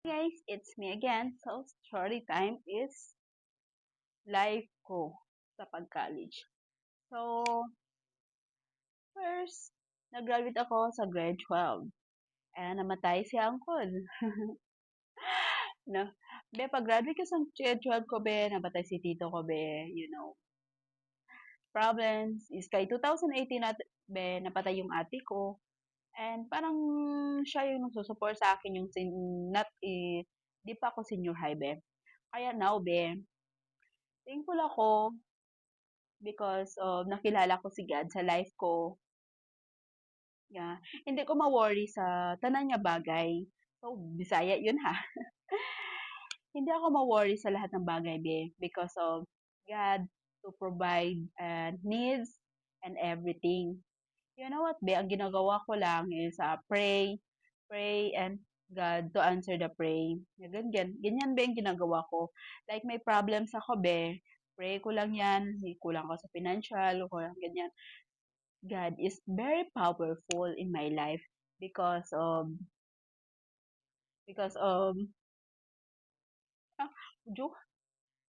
Guys, it's me again. So, story time is life ko sa pag-college. So, first, nag-graduate ako sa grade 12. And namatay si Uncle. No? Pag-graduate ko sa grade 12 ko, namatay si tito ko, Problems is kay 2018 napatay yung ate ko. And parang siya yung nagsusupport sa akin yung di pa ako senior high, Kaya now, thankful ako because of nakilala ko si God sa life ko. Yeah. Hindi ko ma-worry sa tanan nga bagay. So, Bisaya yun ha. Hindi ako ma-worry sa lahat ng bagay, because of God to provide needs and everything. You know what, Ang ginagawa ko lang is pray, and God to answer the pray. Ganyan, ang ginagawa ko. Like, may problems ako, pray ko lang yan. May kulang ako sa financial, kulang ganyan. God is very powerful in my life because of because of ah, jo,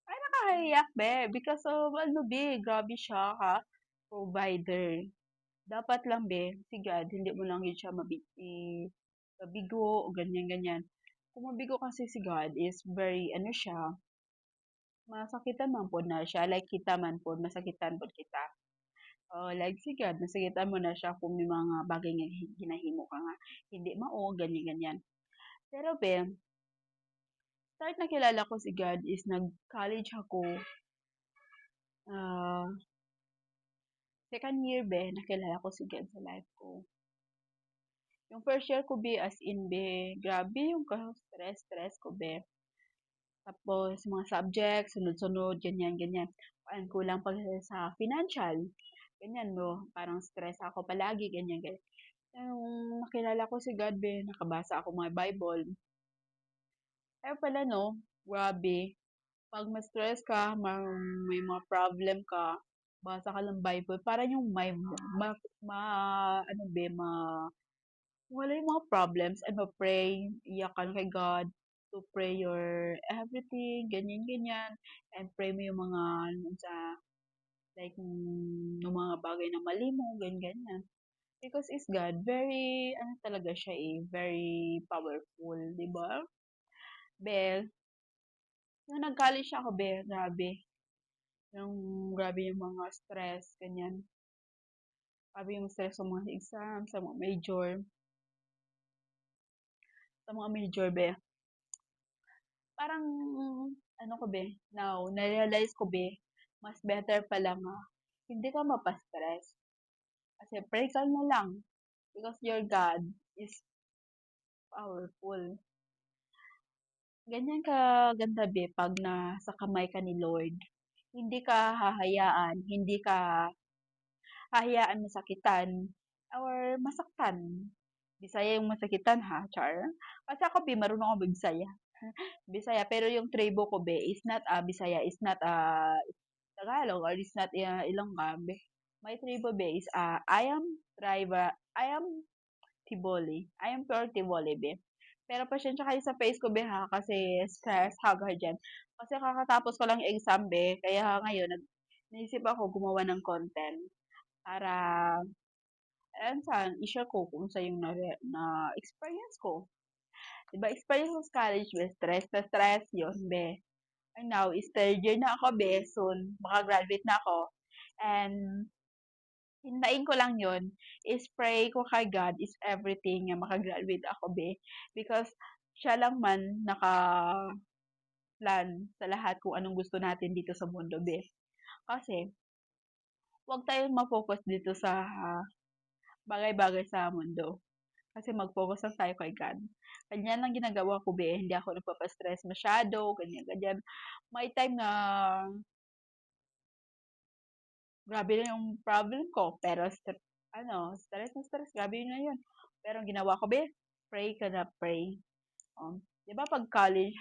ay nakakahiyak because of grabe siya provider. Dapat lang si God, hindi mo lang yun siya mabigo o ganyan ganyan. Kung mabigo kasi si God is very siya, masakitan man po na siya, like kita man po, masakitan po kita. Like si God, nasakitan mo na siya kung may mga bagay nga ginahimo ka nga. Hindi mao, ganyan ganyan. Pero start na kilala ko si God is nag-college ako. ah Second year, nakilala ko si God sa life ko. Yung first year ko, as in, grabe yung stress ko, Tapos, mga subjects, sunod-sunod, ganyan, ganyan. Kulang pa sa financial. Ganyan, parang stress ako palagi, ganyan, ganyan. Yung nakilala ko si God, nakabasa ako mga Bible. Kaya pala, no, grabe. Pag ma-stress ka, may mga problem ka, basa ka ng Bible, parang yung mind mo, ano wala yung mga problems, pray, iyak ka kay God, to pray your everything, ganyan, ganyan, and pray mo yung mga, sa, like, yung mga bagay na mali mo, ganyan, ganyan. Because is God, very, talaga siya very powerful, di ba? Bel, nung nag-college ako, grabe. Yung grabe yung mga stress, ganyan. Grabe yung stress sa mga exam, sa mga major, Parang, now, na-realize ko, mas better pala hindi ka mapastress. Kasi pray ka na lang. Because your God is powerful. Ganyan ka ganda, pag nasa kamay ka ni Lord. Hindi ka hahayaan masakitan, or masaktan. Bisaya yung masakitan ha, Char. Kasi ako, marunong ako Bisaya. Bisaya, pero yung tribo ko, is not Bisaya, is not Tagalog, or is not Ilongga. My tribo, is I am Tiboli. I am pure Tiboli, Pero pasensya kayo sa face ko, ha, kasi stress, hagard dyan. Kasi kakatapos ko lang exam, kaya ngayon, naisip ako gumawa ng content para, i-share ko kung sa yung na-experience ko. Diba, experience ko sa college, stress na stress, yun, And now, is third year na ako, soon, makagraduate na ako. And, hintayin ko lang yun, is pray ko kay God is everything nga makagraduate ako, Because, siya lang man naka-plan sa lahat kung anong gusto natin dito sa mundo, Kasi, huwag tayong ma-focus dito sa bagay-bagay sa mundo. Kasi mag-focus lang tayo kay God. Ganyan lang ginagawa ko, Hindi ako nagpapastress masyado, ganyan, ganyan. May time na grabe na yung problem ko. Pero, stress na stress. Grabe na yun. Pero, ang ginawa ko, pray ka na pray. Di ba pag college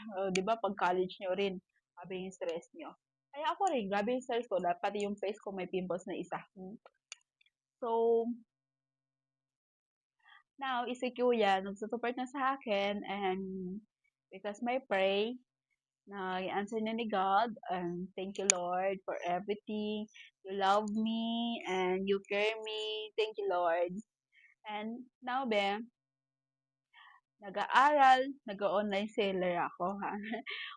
nyo rin, grabe yung stress nyo. Kaya ako rin, grabe yung stress ko. Pati yung face ko may pimples na isa. So, now, si Kuya, nagsusupport na sa akin, and because my pray na i-answer na ni God. And thank you, Lord, for everything. You love me and you care me. Thank you, Lord. And now, be, nag-aaral, nag-online seller ako, ha.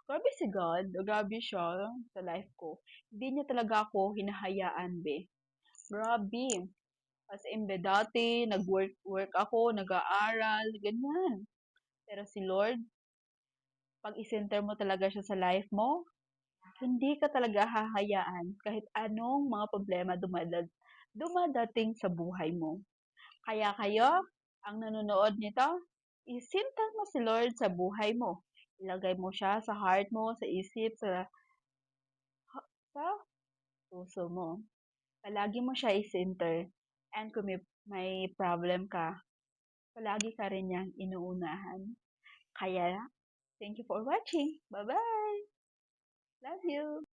Grabe si God, grabe siya sa life ko. Hindi niya talaga ako hinahayaan, be. Grabe. As in, be, dati, nag-work ako, nag-aaral, ganyan. Pero si Lord, pag isenter mo talaga siya sa life mo, hindi ka talaga hahayaan kahit anong mga problema dumadating sa buhay mo. Kaya kayo, ang nanonood nito, isintan mo si Lord sa buhay mo. Ilagay mo siya sa heart mo, sa isip, sa puso mo. Palagi mo siya isinter. And kung may problem ka, palagi ka rin niyang inuunahan. Kaya, thank you for watching. Bye-bye! Love you!